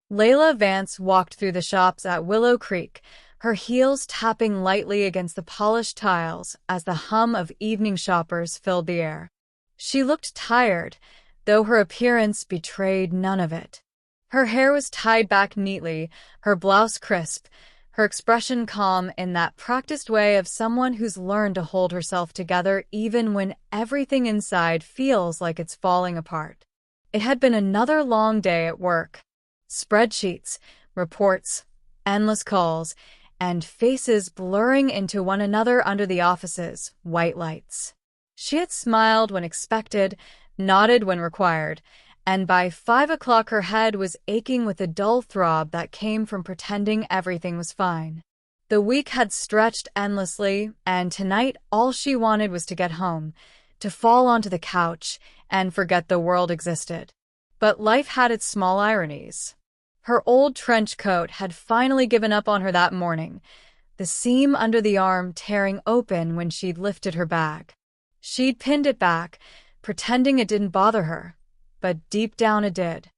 Leila Vance walked through the shops at Willow Creek, her heels tapping lightly against the polished tiles as the hum of evening shoppers filled the air. She looked tired, though her appearance betrayed none of it. Her hair was tied back neatly, her blouse crisp, her expression calm in that practiced way of someone who's learned to hold herself together even when everything inside feels like it's falling apart. It had been another long day at work. Spreadsheets, reports, endless calls, and faces blurring into one another under the office's white lights. She had smiled when expected, nodded when required, and by 5 o'clock her head was aching with a dull throb that came from pretending everything was fine. The week had stretched endlessly, and tonight all she wanted was to get home, to fall onto the couch and forget the world existed. But life had its small ironies. Her old trench coat had finally given up on her that morning, the seam under the arm tearing open when she'd lifted her bag. She'd pinned it back, pretending it didn't bother her, but deep down it did.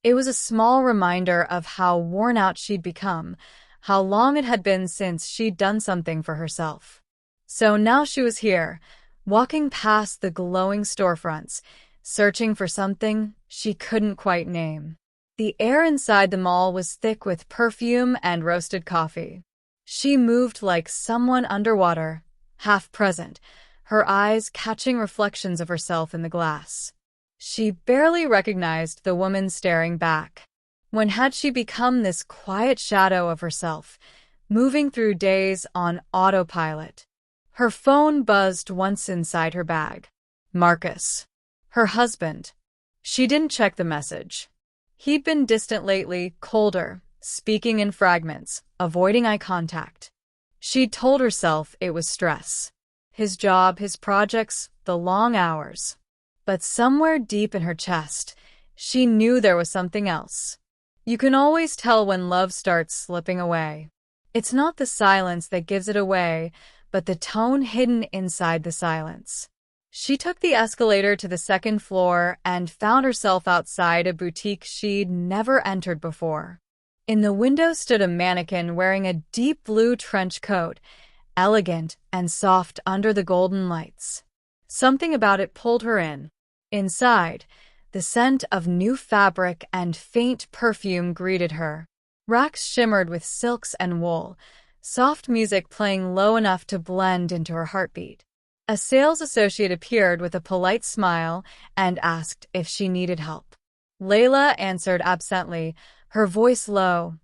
It was a small reminder of how worn out she'd become, how long it had been since she'd done something for herself. So now she was here, walking past the glowing storefronts, searching for something she couldn't quite name. The air inside the mall was thick with perfume and roasted coffee. She moved like someone underwater, half present, her eyes catching reflections of herself in the glass. She barely recognized the woman staring back. When had she become this quiet shadow of herself, moving through days on autopilot? Her phone buzzed once inside her bag. Marcus. Her husband. She didn't check the message. He'd been distant lately, colder, speaking in fragments, avoiding eye contact. She'd told herself it was stress. His job, his projects, the long hours. But somewhere deep in her chest, she knew there was something else. You can always tell when love starts slipping away. It's not the silence that gives it away, but the tone hidden inside the silence. She took the escalator to the second floor and found herself outside a boutique she'd never entered before. In the window stood a mannequin wearing a deep blue trench coat, elegant and soft under the golden lights. Something about it pulled her in. Inside, the scent of new fabric and faint perfume greeted her. Racks shimmered with silks and wool, soft music playing low enough to blend into her heartbeat. A sales associate appeared with a polite smile and asked if she needed help. Leila answered absently, her voice low,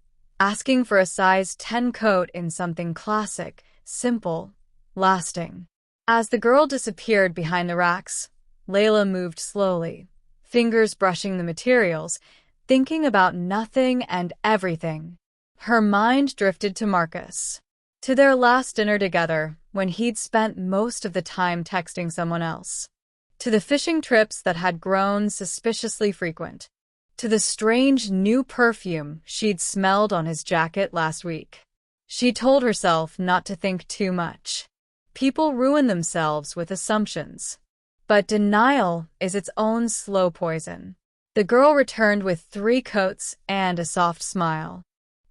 asking for a size 10 coat in something classic, simple, lasting. As the girl disappeared behind the racks, Leila moved slowly, fingers brushing the materials, thinking about nothing and everything. Her mind drifted to Marcus, to their last dinner together when he'd spent most of the time texting someone else, to the fishing trips that had grown suspiciously frequent, to the strange new perfume she'd smelled on his jacket last week. She told herself not to think too much. People ruin themselves with assumptions. But denial is its own slow poison. The girl returned with 3 coats and a soft smile.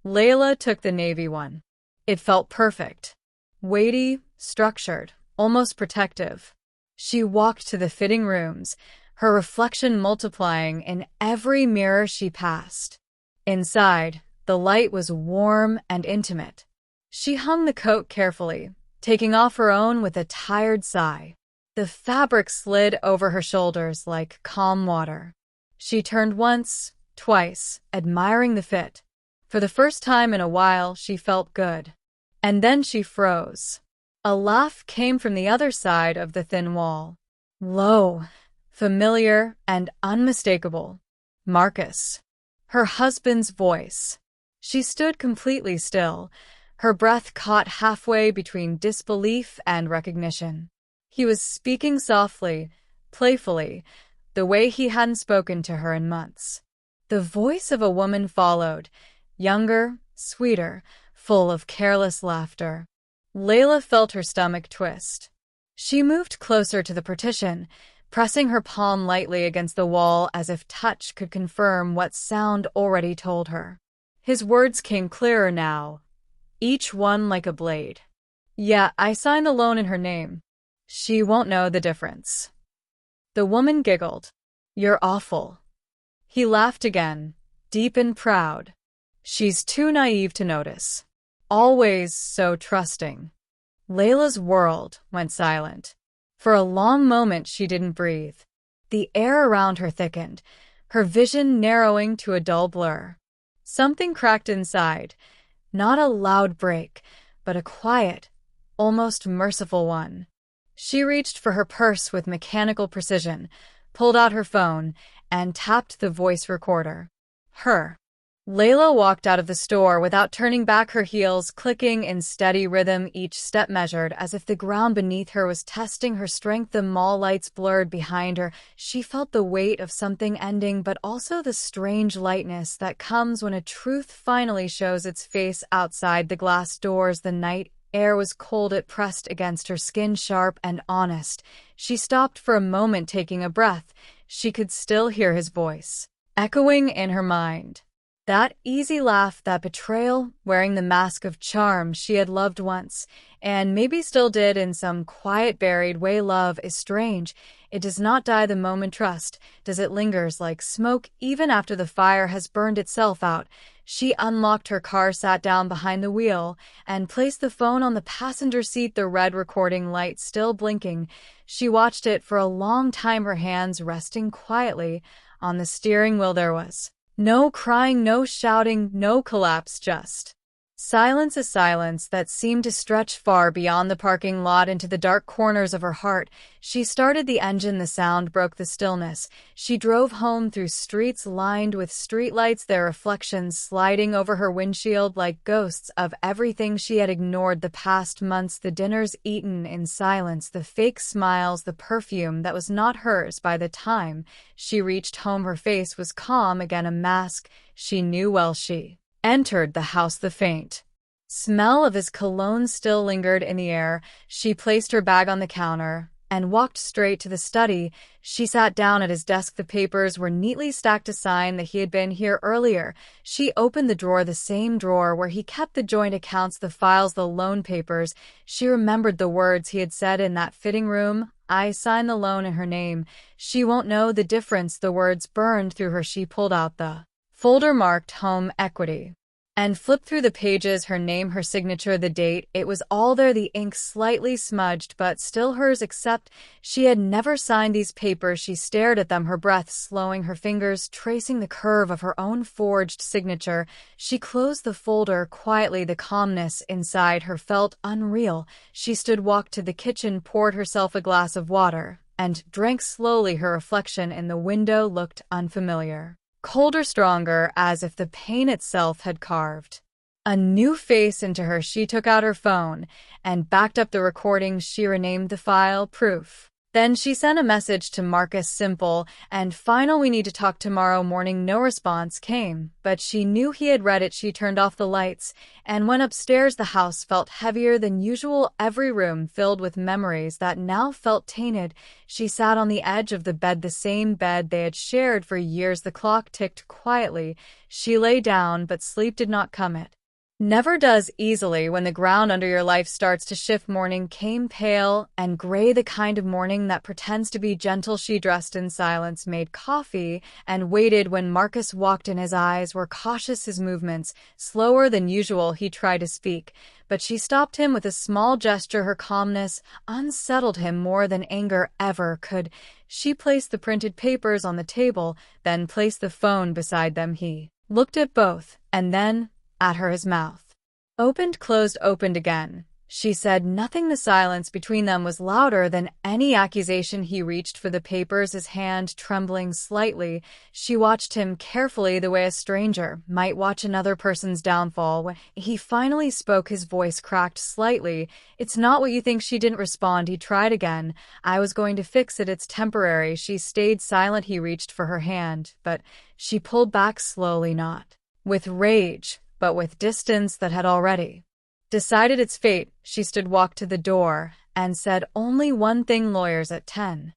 Leila took the navy one. It felt perfect. Weighty, structured, almost protective. She walked to the fitting rooms, her reflection multiplying in every mirror she passed. Inside, the light was warm and intimate. She hung the coat carefully, taking off her own with a tired sigh. The fabric slid over her shoulders like calm water. She turned once, twice, admiring the fit. For the first time in a while, she felt good. And then she froze. A laugh came from the other side of the thin wall. Low, familiar, and unmistakable. Marcus. Her husband's voice. She stood completely still, her breath caught halfway between disbelief and recognition. He was speaking softly, playfully, the way he hadn't spoken to her in months. The voice of a woman followed, younger, sweeter, full of careless laughter. Leila felt her stomach twist. She moved closer to the partition, pressing her palm lightly against the wall as if touch could confirm what sound already told her. His words came clearer now, each one like a blade. Yeah, I signed the loan in her name. She won't know the difference. The woman giggled. You're awful. He laughed again, deep and proud. She's too naive to notice. Always so trusting. Leila's world went silent. For a long moment she didn't breathe. The air around her thickened, her vision narrowing to a dull blur. Something cracked inside, not a loud break, but a quiet, almost merciful one. She reached for her purse with mechanical precision, pulled out her phone, and tapped the voice recorder. Her. Leila walked out of the store without turning back, her heels clicking in steady rhythm, each step measured, as if the ground beneath her was testing her strength. The mall lights blurred behind her. She felt the weight of something ending, but also the strange lightness that comes when a truth finally shows its face outside the glass doors. The night air was cold, it pressed against her skin, sharp and honest. She stopped for a moment, taking a breath. She could still hear his voice, echoing in her mind. That easy laugh, that betrayal, wearing the mask of charm she had loved once, and maybe still did in some quiet, buried way. Love is strange. It does not die the moment trust does. It lingers like smoke even after the fire has burned itself out. She unlocked her car, sat down behind the wheel, and placed the phone on the passenger seat, the red recording light still blinking. She watched it for a long time, her hands resting quietly on the steering wheel. There was no crying, no shouting, no collapse, just silence, a silence that seemed to stretch far beyond the parking lot into the dark corners of her heart. She started the engine, the sound broke the stillness. She drove home through streets lined with streetlights, their reflections sliding over her windshield like ghosts of everything she had ignored the past months. The dinners eaten in silence, the fake smiles, the perfume that was not hers. By the time she reached home, her face was calm again, a mask she knew well. She entered the house. The faint smell of his cologne still lingered in the air. She placed her bag on the counter and walked straight to the study. She sat down at his desk. The papers were neatly stacked, a sign that he had been here earlier. She opened the drawer, the same drawer where he kept the joint accounts, the files, the loan papers. She remembered the words he had said in that fitting room. I signed the loan in her name. She won't know the difference. The words burned through her. She pulled out the folder marked Home Equity and flipped through the pages, her name, her signature, the date. It was all there, the ink slightly smudged, but still hers, except she had never signed these papers. She stared at them, her breath slowing, her fingers tracing the curve of her own forged signature. She closed the folder quietly. The calmness inside her felt unreal. She stood, walked to the kitchen, poured herself a glass of water, and drank slowly. Her reflection in the window looked unfamiliar. Colder, stronger, as if the pain itself had carved a new face into her. She took out her phone and backed up the recording. She renamed the file Proof. Then she sent a message to Marcus, simple and final, we need to talk tomorrow morning. No response came, but she knew he had read it. She turned off the lights and went upstairs. The house felt heavier than usual, every room filled with memories that now felt tainted. She sat on the edge of the bed, the same bed they had shared for years. The clock ticked quietly. She lay down, but sleep did not come. It never does easily when the ground under your life starts to shift. Morning came, pale and gray, the kind of morning that pretends to be gentle. She dressed in silence, made coffee, and waited. When Marcus walked in, his eyes were cautious, his movements slower than usual. He tried to speak, but she stopped him with a small gesture. Her calmness unsettled him more than anger ever could. She placed the printed papers on the table, then placed the phone beside them. He looked at both, and then at her, his mouth opened, closed, opened again. She said nothing. The silence between them was louder than any accusation. He reached for the papers, his hand trembling slightly. She watched him carefully, the way a stranger might watch another person's downfall. When he finally spoke, his voice cracked slightly. It's not what you think. She didn't respond. He tried again. I was going to fix it. It's temporary. She stayed silent. He reached for her hand, but she pulled back slowly, not with rage, but with distance that had already decided its fate. She stood, walked to the door, and said only one thing, lawyers at 10.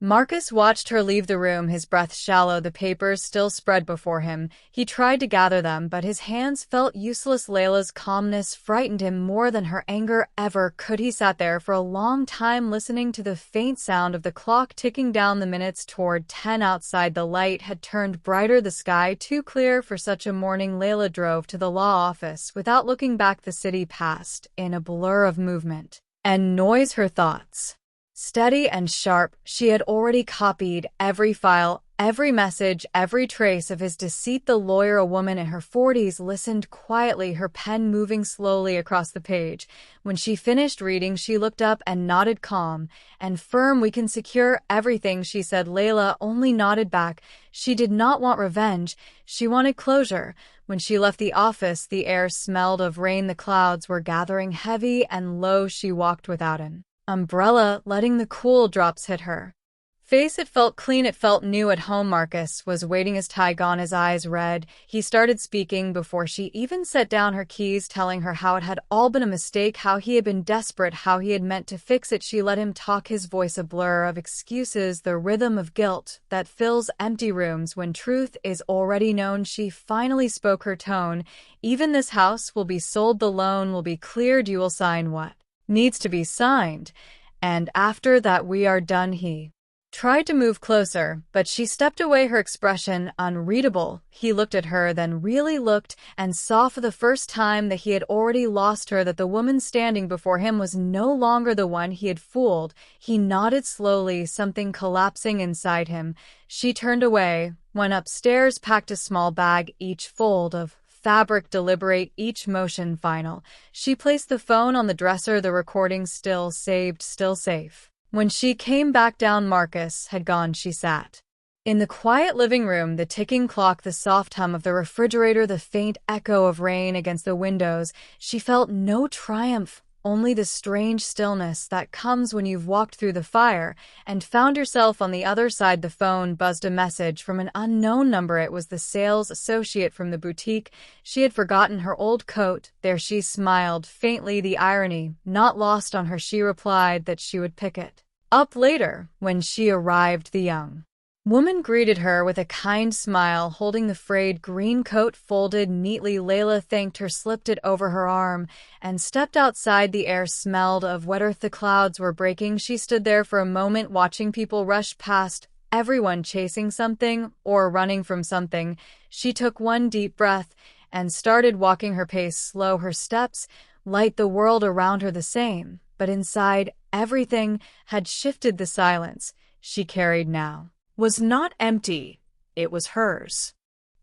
Marcus watched her leave the room, his breath shallow, the papers still spread before him. He tried to gather them, but his hands felt useless. Leila's calmness frightened him more than her anger ever could. He sat there for a long time, listening to the faint sound of the clock ticking down the minutes toward 10 outside. The light had turned brighter, the sky too clear for such a morning. Leila drove to the law office without looking back. The city passed in a blur of movement and noise. Her thoughts, steady and sharp, she had already copied every file, every message, every trace of his deceit. The lawyer, a woman in her 40s, listened quietly, her pen moving slowly across the page. When she finished reading, she looked up and nodded, calm and firm. "We can secure everything," she said. Leila only nodded back. She did not want revenge. She wanted closure. When she left the office, the air smelled of rain. The clouds were gathering heavy and low. She walked without an umbrella, letting the cool drops hit her face. It felt clean, it felt new, at home. Marcus was waiting, his tie gone, his eyes red. He started speaking before she even set down her keys, telling her how it had all been a mistake, how he had been desperate, how he had meant to fix it. She let him talk, his voice a blur of excuses, the rhythm of guilt that fills empty rooms when truth is already known. She finally spoke, her tone: "Even this house will be sold, the loan will be cleared, you will sign what needs to be signed, and after that we are done." He tried to move closer, but she stepped away, her expression unreadable. He looked at her, then really looked, and saw for the first time that he had already lost her, that the woman standing before him was no longer the one he had fooled. He nodded slowly, something collapsing inside him. She turned away, went upstairs, packed a small bag, each fold of fabric deliberate, each motion final. She placed the phone on the dresser, the recording still saved, still safe. When she came back down, Marcus had gone. She sat in the quiet living room, the ticking clock, the soft hum of the refrigerator, the faint echo of rain against the windows. She felt no triumph, only the strange stillness that comes when you've walked through the fire and found yourself on the other side. The phone buzzed, a message from an unknown number. It was the sales associate from the boutique. She had forgotten her old coat. There, she smiled faintly, the irony not lost on her. She replied that she would pick it up later. When she arrived, the young woman greeted her with a kind smile, holding the frayed green coat folded neatly. Leila thanked her, slipped it over her arm, and stepped outside. The air smelled of wet earth. The clouds were breaking. She stood there for a moment, watching people rush past, everyone chasing something or running from something. She took one deep breath and started walking, her pace slow, her steps light, the world around her the same. But inside, everything had shifted. The silence she carried now was not empty, it was hers.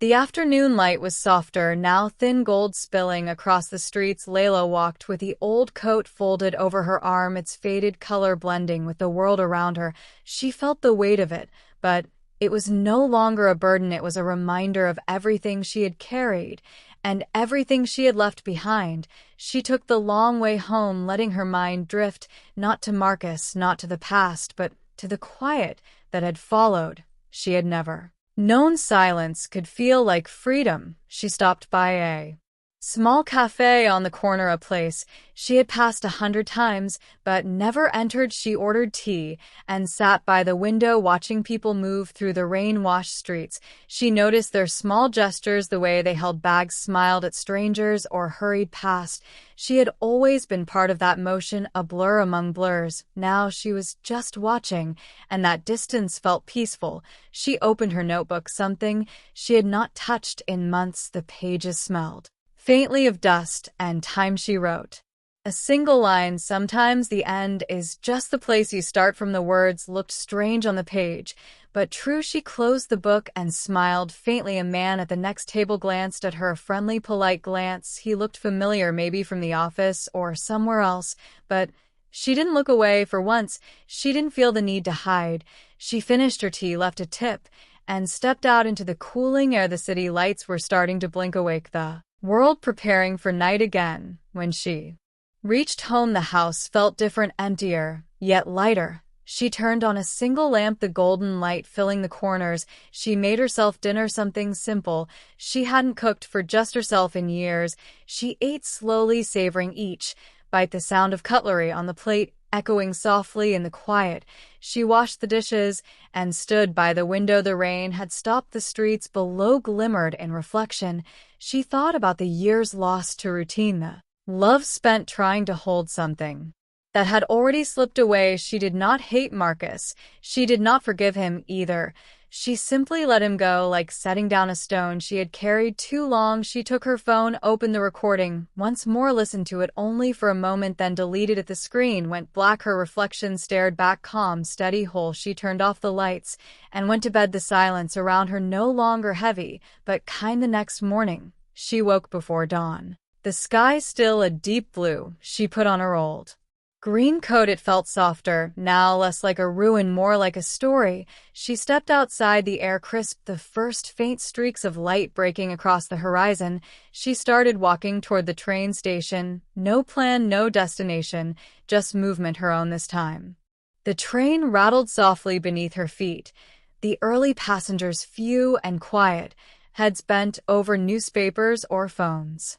The afternoon light was softer, now thin gold spilling across the streets. Leila walked with the old coat folded over her arm, its faded color blending with the world around her. She felt the weight of it, but it was no longer a burden. It was a reminder of everything she had carried and everything she had left behind. She took the long way home, letting her mind drift, not to Marcus, not to the past, but to the quiet that had followed. She had never known silence could feel like freedom. She stopped by a small cafe on the corner, a place she had passed 100 times but never entered. She ordered tea and sat by the window, watching people move through the rain-washed streets. She noticed their small gestures, the way they held bags, smiled at strangers, or hurried past. She had always been part of that motion, a blur among blurs. Now she was just watching, and that distance felt peaceful. She opened her notebook, something she had not touched in months. The pages smelled faintly of dust and time. She wrote a single line: "Sometimes the end is just the place you start from." The words looked strange on the page, but true. She closed the book and smiled faintly. A man at the next table glanced at her, a friendly, polite glance. He looked familiar, maybe from the office or somewhere else, but she didn't look away. For once, she didn't feel the need to hide. She finished her tea, left a tip, and stepped out into the cooling air. The city lights were starting to blink, awake the world preparing for night again. When she reached home, the house felt different, emptier, yet lighter. She turned on a single lamp, the golden light filling the corners. She made herself dinner, something simple she hadn't cooked for just herself in years. She ate slowly, savoring each bite, the sound of cutlery on the plate, echoing softly in the quiet. She washed the dishes and stood by the window. The rain had stopped. The streets below glimmered in reflection. She thought about the years lost to routine, the love spent trying to hold something that had already slipped away. She did not hate Marcus. She did not forgive him either. She simply let him go, like setting down a stone she had carried too long. She took her phone, opened the recording, once more listened to it only for a moment, then deleted it. The screen went black. Her reflection stared back, calm, steady, whole. She turned off the lights and went to bed, the silence around her no longer heavy, but kind. The next morning, she woke before dawn. The sky still a deep blue. She put on her old green coat. It felt softer, now less like a ruin, more like a story. She stepped outside, the air crisp, the first faint streaks of light breaking across the horizon. She started walking toward the train station. No plan, no destination, just movement, her own this time. The train rattled softly beneath her feet. The early passengers, few and quiet, heads bent over newspapers or phones.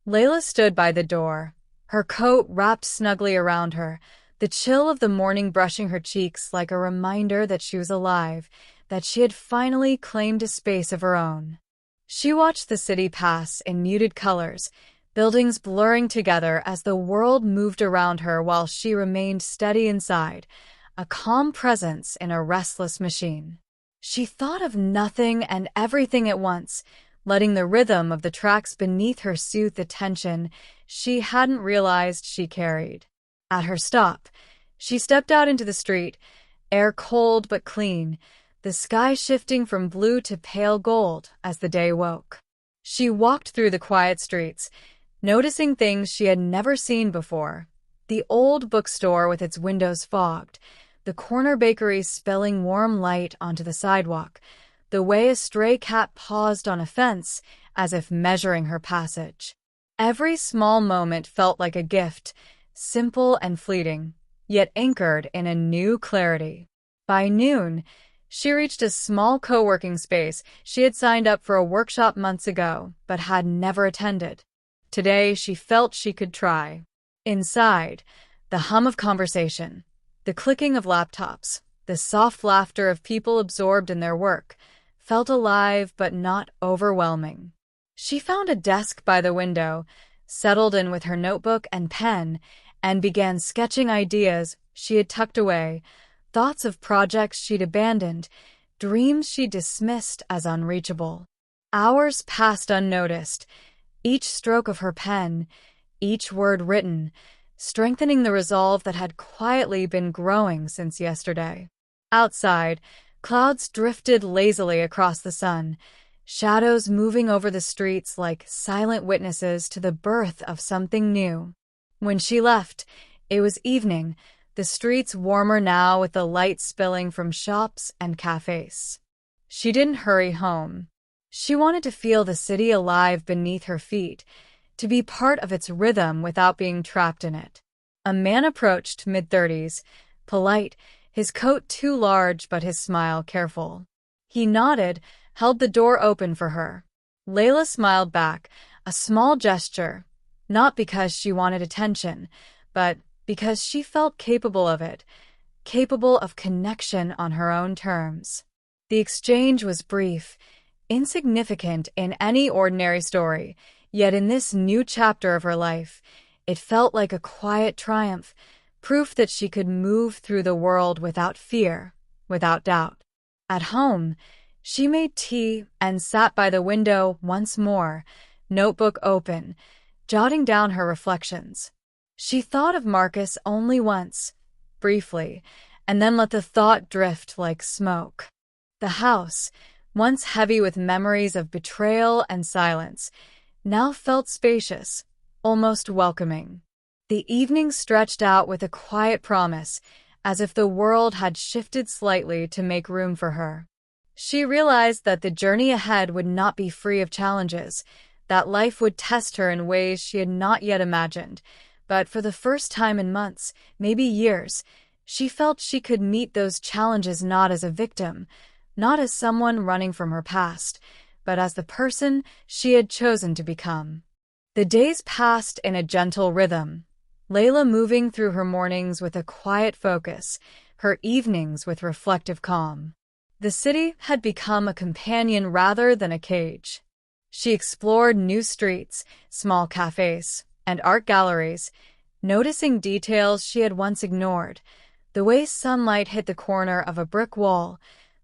Leila stood by the door, her coat wrapped snugly around her, the chill of the morning brushing her cheeks like a reminder that she was alive, that she had finally claimed a space of her own. She watched the city pass in muted colors, buildings blurring together as the world moved around her while she remained steady inside, a calm presence in a restless machine. She thought of nothing and everything at once, letting the rhythm of the tracks beneath her soothe the tension she hadn't realized she carried. At her stop, she stepped out into the street, air cold but clean, the sky shifting from blue to pale gold as the day woke. She walked through the quiet streets, noticing things she had never seen before. The old bookstore with its windows fogged, the corner bakery spilling warm light onto the sidewalk, the way a stray cat paused on a fence as if measuring her passage. Every small moment felt like a gift, simple and fleeting, yet anchored in a new clarity. By noon, she reached a small co-working space. She had signed up for a workshop months ago, but had never attended. Today, she felt she could try. Inside, the hum of conversation, the clicking of laptops, the soft laughter of people absorbed in their work, felt alive but not overwhelming. She found a desk by the window, settled in with her notebook and pen, and began sketching ideas she had tucked away, thoughts of projects she'd abandoned, dreams she dismissed as unreachable. Hours passed unnoticed, each stroke of her pen, each word written, strengthening the resolve that had quietly been growing since yesterday. Outside, clouds drifted lazily across the sun, shadows moving over the streets like silent witnesses to the birth of something new. When she left, it was evening, the streets warmer now with the light spilling from shops and cafes. She didn't hurry home. She wanted to feel the city alive beneath her feet, to be part of its rhythm without being trapped in it. A man approached, mid-30s, polite, his coat too large but his smile careful. He nodded, held the door open for her. Leila smiled back, a small gesture, not because she wanted attention, but because she felt capable of it, capable of connection on her own terms. The exchange was brief, insignificant in any ordinary story, yet in this new chapter of her life, it felt like a quiet triumph, proof that she could move through the world without fear, without doubt. At home, she made tea and sat by the window once more, notebook open, jotting down her reflections. She thought of Marcus only once, briefly, and then let the thought drift like smoke. The house, once heavy with memories of betrayal and silence, now felt spacious, almost welcoming. The evening stretched out with a quiet promise, as if the world had shifted slightly to make room for her. She realized that the journey ahead would not be free of challenges, that life would test her in ways she had not yet imagined, but for the first time in months, maybe years, she felt she could meet those challenges not as a victim, not as someone running from her past, but as the person she had chosen to become. The days passed in a gentle rhythm. Leila moving through her mornings with a quiet focus, her evenings with reflective calm. The city had become a companion rather than a cage. She explored new streets, small cafes, and art galleries, noticing details she had once ignored, the way sunlight hit the corner of a brick wall,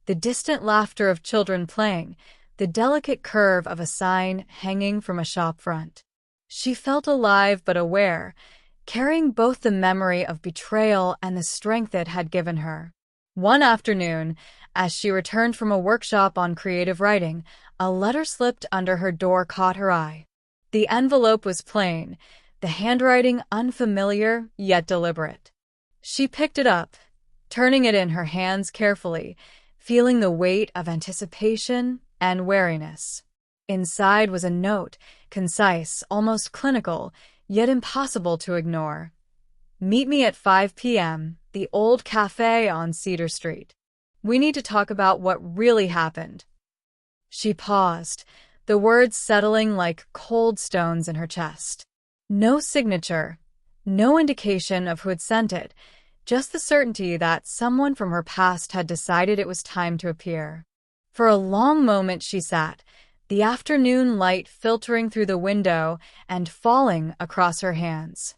the distant laughter of children playing, the delicate curve of a sign hanging from a shop front. She felt alive but aware, carrying both the memory of betrayal and the strength it had given her. One afternoon, as she returned from a workshop on creative writing, a letter slipped under her door caught her eye. The envelope was plain, the handwriting unfamiliar yet deliberate. She picked it up, turning it in her hands carefully, feeling the weight of anticipation and wariness. Inside was a note, concise, almost clinical, yet impossible to ignore. Meet me at 5 p.m., the old cafe on Cedar Street. We need to talk about what really happened. She paused, the words settling like cold stones in her chest. No signature, no indication of who had sent it, just the certainty that someone from her past had decided it was time to appear. For a long moment she sat, the afternoon light filtering through the window and falling across her hands.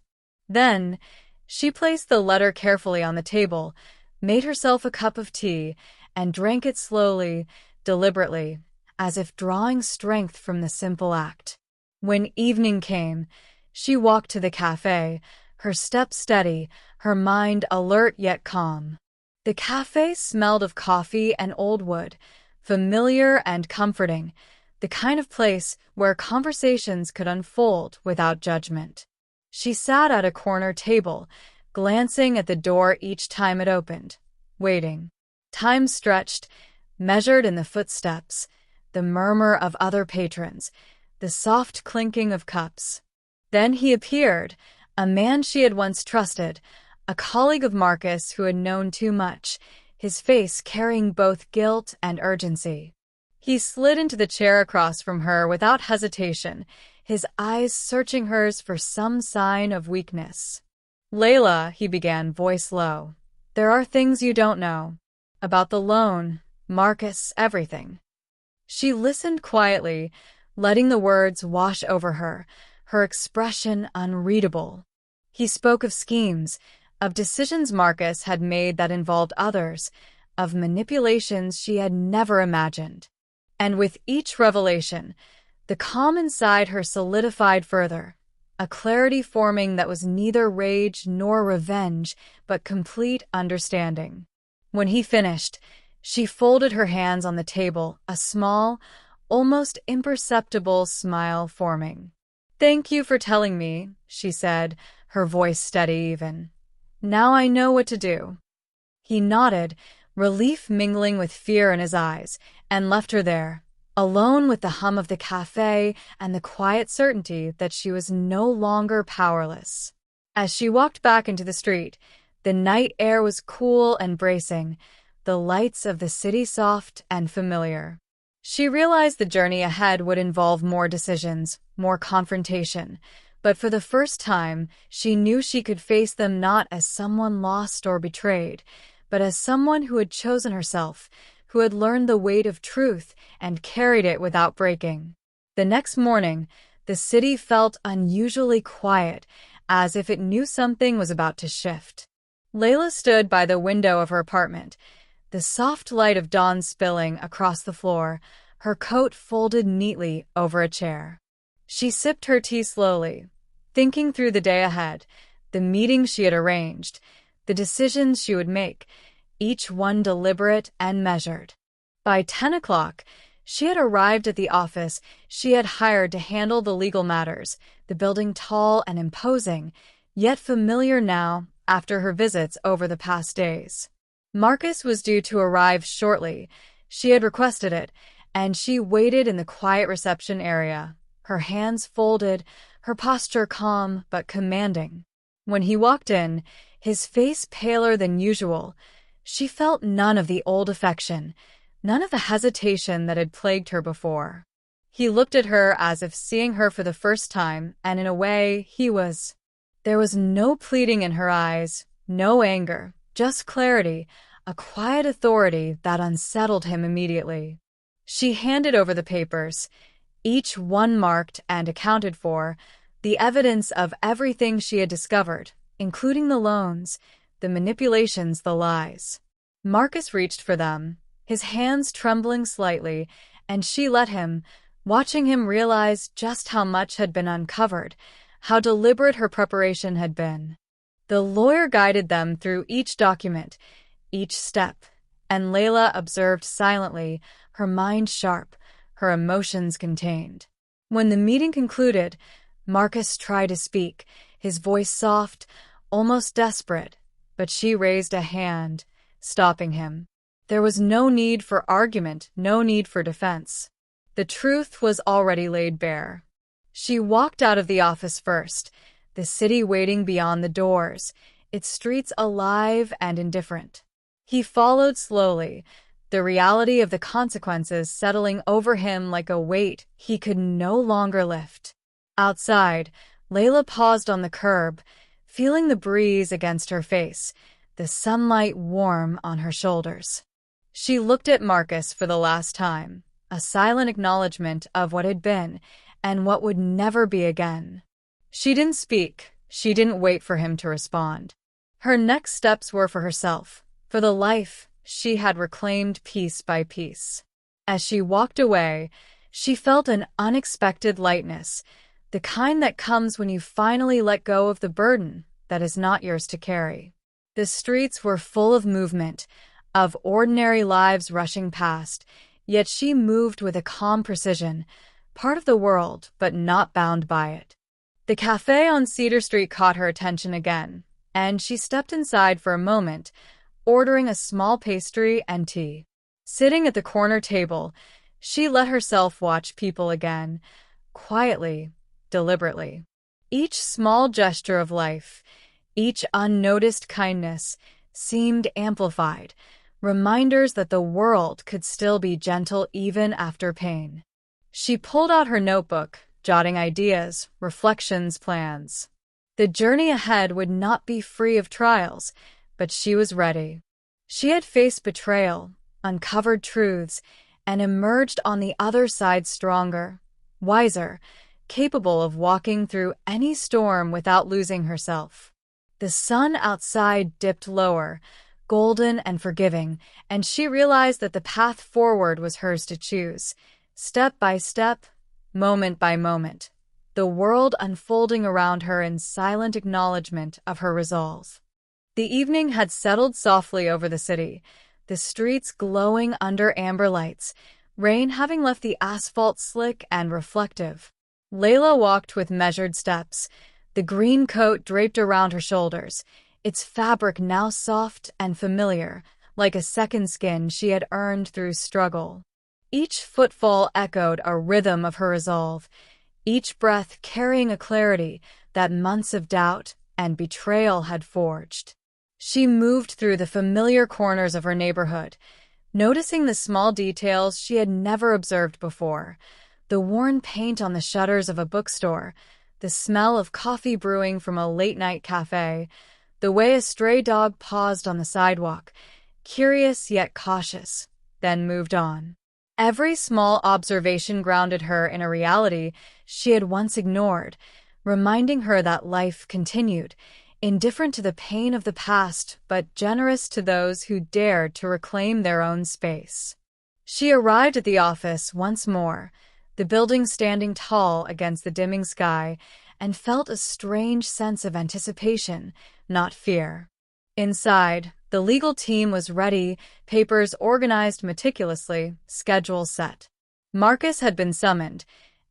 Then, she placed the letter carefully on the table, made herself a cup of tea, and drank it slowly, deliberately, as if drawing strength from the simple act. When evening came, she walked to the cafe, her step steady, her mind alert yet calm. The cafe smelled of coffee and old wood, familiar and comforting, the kind of place where conversations could unfold without judgment. She sat at a corner table, glancing at the door each time it opened, waiting. Time stretched, measured in the footsteps, the murmur of other patrons, the soft clinking of cups. Then he appeared, a man she had once trusted, a colleague of Marcus who had known too much, his face carrying both guilt and urgency. He slid into the chair across from her without hesitation, his eyes searching hers for some sign of weakness. "Leila," he began, voice low, "there are things you don't know. About the loan, Marcus, everything." She listened quietly, letting the words wash over her, her expression unreadable. He spoke of schemes, of decisions Marcus had made that involved others, of manipulations she had never imagined. And with each revelation, the calm inside her solidified further, a clarity forming that was neither rage nor revenge, but complete understanding. When he finished, she folded her hands on the table, a small, almost imperceptible smile forming. "Thank you for telling me," she said, her voice steady even. "Now I know what to do." He nodded, relief mingling with fear in his eyes, and left her there, alone with the hum of the cafe and the quiet certainty that she was no longer powerless. As she walked back into the street, the night air was cool and bracing, the lights of the city soft and familiar. She realized the journey ahead would involve more decisions, more confrontation, but for the first time, she knew she could face them not as someone lost or betrayed, but as someone who had chosen herself, who had learned the weight of truth and carried it without breaking. The next morning, the city felt unusually quiet, as if it knew something was about to shift. Leila stood by the window of her apartment, the soft light of dawn spilling across the floor, her coat folded neatly over a chair. She sipped her tea slowly, thinking through the day ahead, the meetings she had arranged, the decisions she would make, each one deliberate and measured. By 10 o'clock, she had arrived at the office she had hired to handle the legal matters, the building tall and imposing, yet familiar now after her visits over the past days. Marcus was due to arrive shortly. She had requested it, and she waited in the quiet reception area, her hands folded, her posture calm but commanding. When he walked in, his face paler than usual, she felt none of the old affection, none of the hesitation that had plagued her before. He looked at her as if seeing her for the first time, and in a way, he was There was no pleading in her eyes, no anger, just clarity, a quiet authority that unsettled him immediately. She handed over the papers, each one marked and accounted for, the evidence of everything she had discovered, including the loans, the manipulations, the lies. Marcus reached for them, his hands trembling slightly, and she let him, watching him realize just how much had been uncovered, how deliberate her preparation had been. The lawyer guided them through each document, each step, and Leila observed silently, her mind sharp, her emotions contained. When the meeting concluded, Marcus tried to speak, his voice soft, almost desperate, but she raised a hand, stopping him. There was no need for argument, no need for defense. The truth was already laid bare. She walked out of the office first, the city waiting beyond the doors, its streets alive and indifferent. He followed slowly, the reality of the consequences settling over him like a weight he could no longer lift. Outside, Leila paused on the curb, feeling the breeze against her face, the sunlight warm on her shoulders. She looked at Marcus for the last time, a silent acknowledgement of what had been and what would never be again. She didn't speak, she didn't wait for him to respond. Her next steps were for herself, for the life she had reclaimed piece by piece. As she walked away, she felt an unexpected lightness, the kind that comes when you finally let go of the burden that is not yours to carry. The streets were full of movement, of ordinary lives rushing past, yet she moved with a calm precision, part of the world, but not bound by it. The cafe on Cedar Street caught her attention again, and she stepped inside for a moment, ordering a small pastry and tea. Sitting at the corner table, she let herself watch people again, quietly, deliberately. Each small gesture of life, each unnoticed kindness, seemed amplified, reminders that the world could still be gentle even after pain. She pulled out her notebook, jotting ideas, reflections, plans. The journey ahead would not be free of trials, but she was ready. She had faced betrayal, uncovered truths, and emerged on the other side stronger, wiser, capable of walking through any storm without losing herself. The sun outside dipped lower, golden and forgiving, and she realized that the path forward was hers to choose, step by step, moment by moment, the world unfolding around her in silent acknowledgement of her resolve. The evening had settled softly over the city, the streets glowing under amber lights, rain having left the asphalt slick and reflective. Leila walked with measured steps, the green coat draped around her shoulders, its fabric now soft and familiar, like a second skin she had earned through struggle. Each footfall echoed a rhythm of her resolve, each breath carrying a clarity that months of doubt and betrayal had forged. She moved through the familiar corners of her neighborhood, noticing the small details she had never observed before, the worn paint on the shutters of a bookstore, the smell of coffee brewing from a late-night cafe, the way a stray dog paused on the sidewalk, curious yet cautious, then moved on. Every small observation grounded her in a reality she had once ignored, reminding her that life continued, indifferent to the pain of the past but generous to those who dared to reclaim their own space. She arrived at the office once more, the building standing tall against the dimming sky, and felt a strange sense of anticipation, not fear. Inside, the legal team was ready, papers organized meticulously, schedule set. Marcus had been summoned,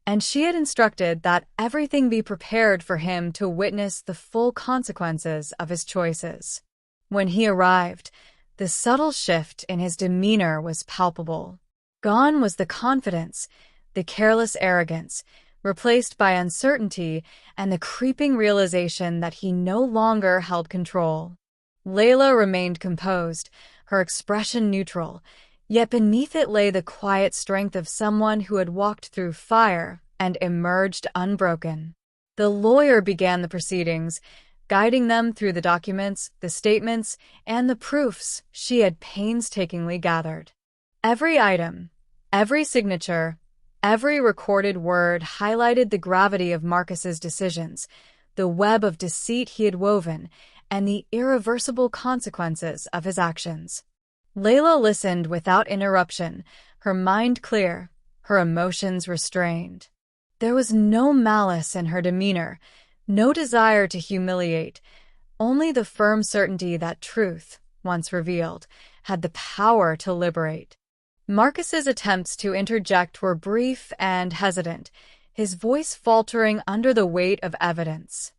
and she had instructed that everything be prepared for him to witness the full consequences of his choices. When he arrived, the subtle shift in his demeanor was palpable. Gone was the confidence, the careless arrogance, replaced by uncertainty and the creeping realization that he no longer held control. Leila remained composed, her expression neutral, yet beneath it lay the quiet strength of someone who had walked through fire and emerged unbroken. The lawyer began the proceedings, guiding them through the documents, the statements, and the proofs she had painstakingly gathered. Every item, every signature, every recorded word highlighted the gravity of Marcus's decisions, the web of deceit he had woven, and the irreversible consequences of his actions. Leila listened without interruption, her mind clear, her emotions restrained. There was no malice in her demeanor, no desire to humiliate, only the firm certainty that truth, once revealed, had the power to liberate. Marcus's attempts to interject were brief and hesitant, his voice faltering under the weight of evidence.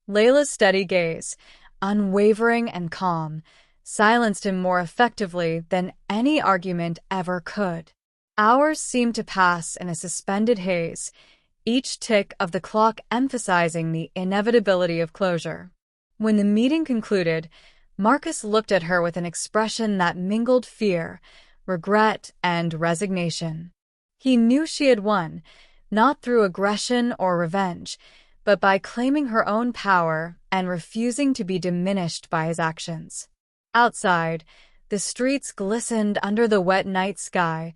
Leila's steady gaze, unwavering and calm, silenced him more effectively than any argument ever could. Hours seemed to pass in a suspended haze, each tick of the clock emphasizing the inevitability of closure. When the meeting concluded, Marcus looked at her with an expression that mingled fear, regret, and resignation. He knew she had won, not through aggression or revenge, but by claiming her own power and refusing to be diminished by his actions. Outside, the streets glistened under the wet night sky,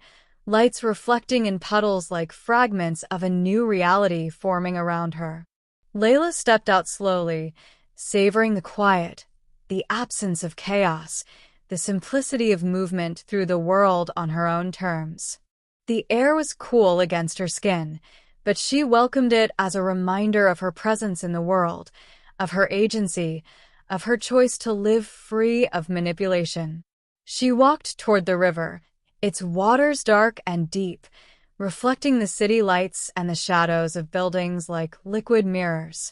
lights reflecting in puddles like fragments of a new reality forming around her. Leila stepped out slowly, savoring the quiet, the absence of chaos, the simplicity of movement through the world on her own terms. The air was cool against her skin, but she welcomed it as a reminder of her presence in the world, of her agency, of her choice to live free of manipulation. She walked toward the river, its waters dark and deep, reflecting the city lights and the shadows of buildings like liquid mirrors.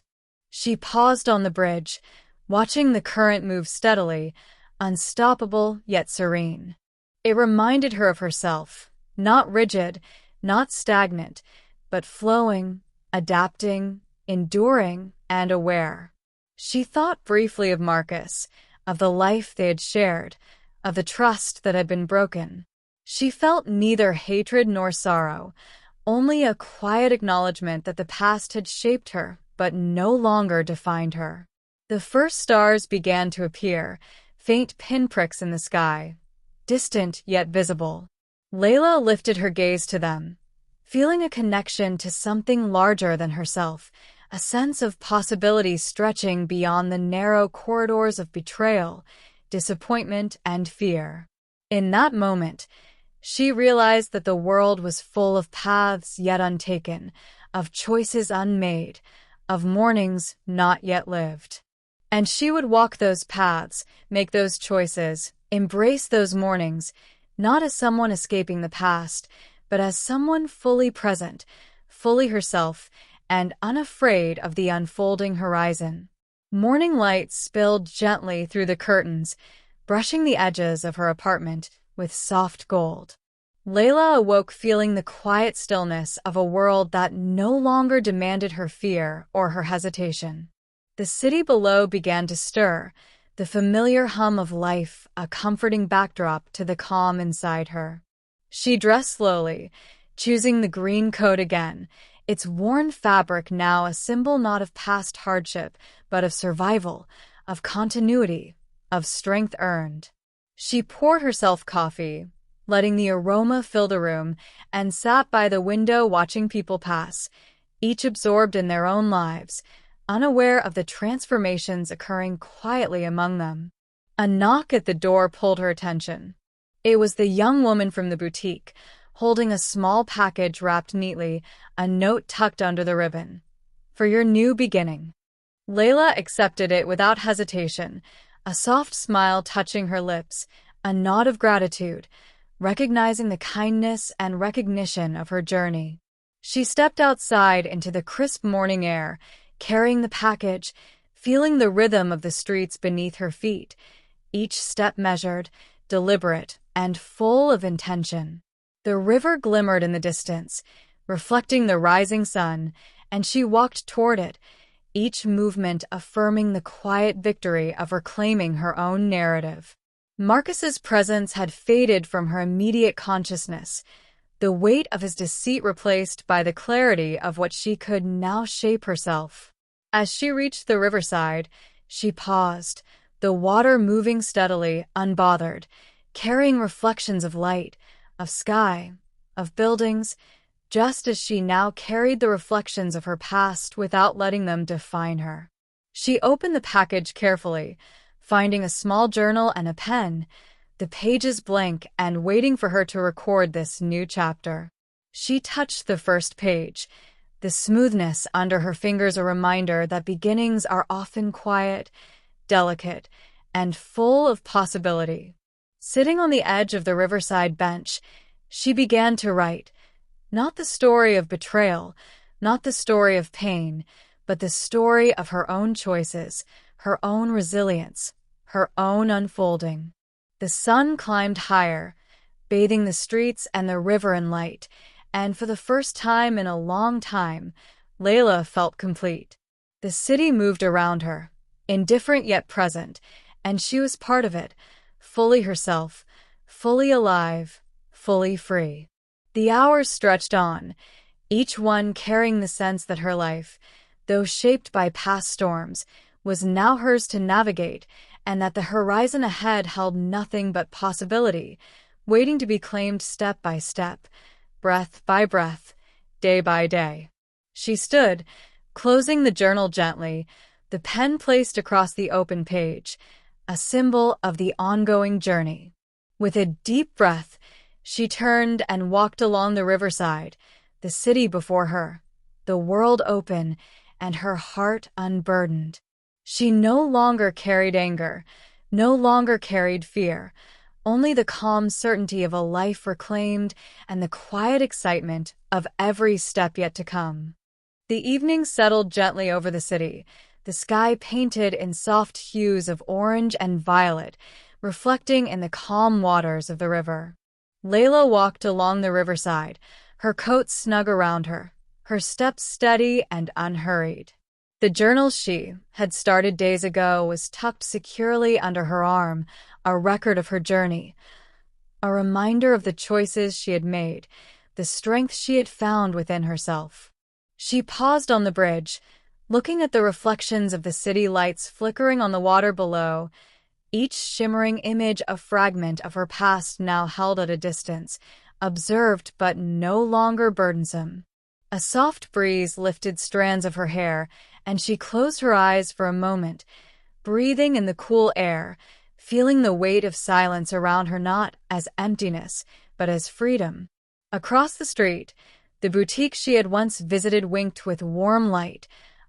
She paused on the bridge, watching the current move steadily, unstoppable yet serene. It reminded her of herself, not rigid, not stagnant, but flowing, adapting, enduring, and aware. She thought briefly of Marcus, of the life they had shared, of the trust that had been broken. She felt neither hatred nor sorrow, only a quiet acknowledgement that the past had shaped her, but no longer defined her. The first stars began to appear, faint pinpricks in the sky, distant yet visible. Leila lifted her gaze to them, feeling a connection to something larger than herself, a sense of possibility stretching beyond the narrow corridors of betrayal, disappointment, and fear. In that moment, she realized that the world was full of paths yet untaken, of choices unmade, of mornings not yet lived. And she would walk those paths, make those choices, embrace those mornings, not as someone escaping the past, but as someone fully present, fully herself, and unafraid of the unfolding horizon. Morning light spilled gently through the curtains, brushing the edges of her apartment with soft gold. Leila awoke feeling the quiet stillness of a world that no longer demanded her fear or her hesitation. The city below began to stir, the familiar hum of life a comforting backdrop to the calm inside her. She dressed slowly, choosing the green coat again, its worn fabric now a symbol not of past hardship, but of survival, of continuity, of strength earned. She poured herself coffee, letting the aroma fill the room, and sat by the window watching people pass, each absorbed in their own lives, unaware of the transformations occurring quietly among them. A knock at the door pulled her attention. It was the young woman from the boutique, holding a small package wrapped neatly, a note tucked under the ribbon. "For your new beginning." Leila accepted it without hesitation, a soft smile touching her lips, a nod of gratitude, recognizing the kindness and recognition of her journey. She stepped outside into the crisp morning air, carrying the package, feeling the rhythm of the streets beneath her feet, each step measured, deliberate, and full of intention. The river glimmered in the distance, reflecting the rising sun, and she walked toward it, each movement affirming the quiet victory of reclaiming her own narrative. Marcus's presence had faded from her immediate consciousness, the weight of his deceit replaced by the clarity of what she could now shape herself. As she reached the riverside, she paused, the water moving steadily, unbothered, carrying reflections of light, of sky, of buildings, just as she now carried the reflections of her past without letting them define her. She opened the package carefully, finding a small journal and a pen, the pages blank and waiting for her to record this new chapter. She touched the first page, the smoothness under her fingers a reminder that beginnings are often quiet, delicate, and full of possibility. Sitting on the edge of the riverside bench, she began to write, not the story of betrayal, not the story of pain, but the story of her own choices, her own resilience, her own unfolding. The sun climbed higher, bathing the streets and the river in light, and for the first time in a long time, Leila felt complete. The city moved around her, indifferent yet present, and she was part of it, fully herself, fully alive, fully free. The hours stretched on, each one carrying the sense that her life, though shaped by past storms, was now hers to navigate, and that the horizon ahead held nothing but possibility, waiting to be claimed step by step, breath by breath, day by day. She stood, closing the journal gently, the pen placed across the open page, a symbol of the ongoing journey. With a deep breath, she turned and walked along the riverside, the city before her, the world open, and her heart unburdened. She no longer carried anger, no longer carried fear, only the calm certainty of a life reclaimed and the quiet excitement of every step yet to come. The evening settled gently over the city, the sky painted in soft hues of orange and violet, reflecting in the calm waters of the river. Leila walked along the riverside, her coat snug around her, her steps steady and unhurried. The journal she had started days ago was tucked securely under her arm, a record of her journey, a reminder of the choices she had made, the strength she had found within herself. She paused on the bridge, looking at the reflections of the city lights flickering on the water below, each shimmering image a fragment of her past now held at a distance, observed but no longer burdensome. A soft breeze lifted strands of her hair, and she closed her eyes for a moment, breathing in the cool air, feeling the weight of silence around her not as emptiness, but as freedom. Across the street, the boutique she had once visited winked with warm light,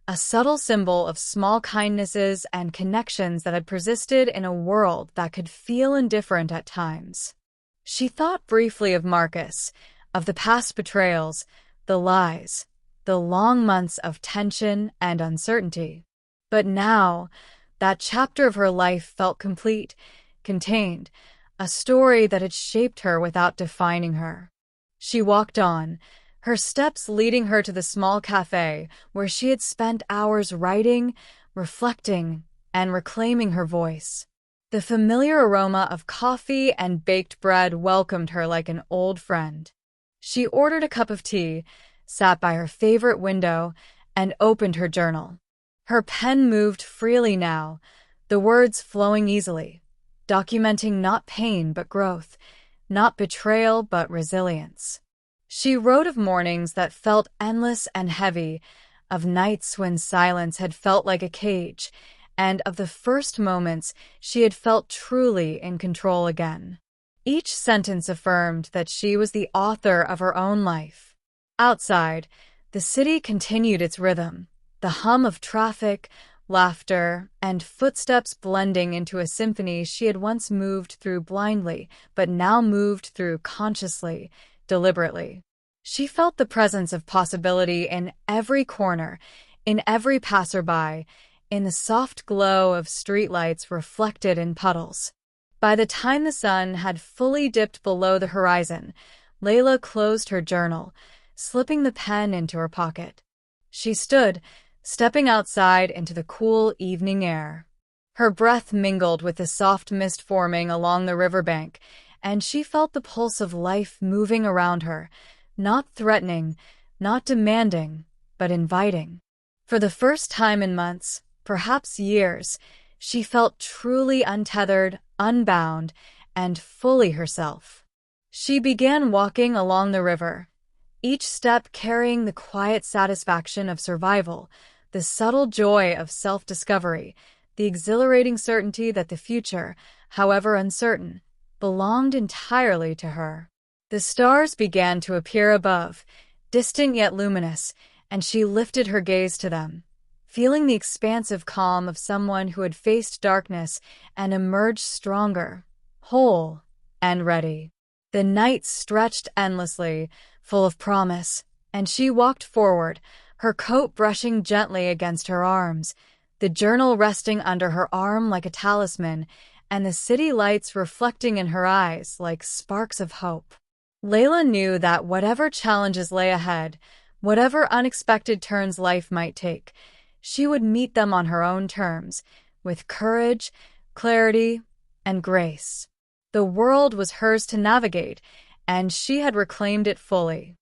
a subtle symbol of small kindnesses and connections that had persisted in a world that could feel indifferent at times. She thought briefly of Marcus, of the past betrayals, the lies, the long months of tension and uncertainty. But now, that chapter of her life felt complete, contained, a story that had shaped her without defining her. She walked on, her steps leading her to the small cafe where she had spent hours writing, reflecting, and reclaiming her voice. The familiar aroma of coffee and baked bread welcomed her like an old friend. She ordered a cup of tea, sat by her favorite window, and opened her journal. Her pen moved freely now, the words flowing easily, documenting not pain but growth, not betrayal but resilience. She wrote of mornings that felt endless and heavy, of nights when silence had felt like a cage, and of the first moments she had felt truly in control again. Each sentence affirmed that she was the author of her own life. Outside, the city continued its rhythm, the hum of traffic, laughter, and footsteps blending into a symphony she had once moved through blindly, but now moved through consciously, deliberately. She felt the presence of possibility in every corner, in every passerby, in the soft glow of streetlights reflected in puddles. By the time the sun had fully dipped below the horizon, Leila closed her journal, slipping the pen into her pocket. She stood, stepping outside into the cool evening air. Her breath mingled with the soft mist forming along the riverbank, and she felt the pulse of life moving around her, not threatening, not demanding, but inviting. For the first time in months, perhaps years, she felt truly untethered, unbound, and fully herself. She began walking along the river, each step carrying the quiet satisfaction of survival, the subtle joy of self-discovery, the exhilarating certainty that the future, however uncertain, belonged entirely to her. The stars began to appear above, distant yet luminous, and she lifted her gaze to them, feeling the expansive calm of someone who had faced darkness and emerged stronger, whole, and ready. The night stretched endlessly, full of promise, and she walked forward, her coat brushing gently against her arms, the journal resting under her arm like a talisman, and the city lights reflecting in her eyes like sparks of hope. Leila knew that whatever challenges lay ahead, whatever unexpected turns life might take, she would meet them on her own terms, with courage, clarity, and grace. The world was hers to navigate, and she had reclaimed it fully.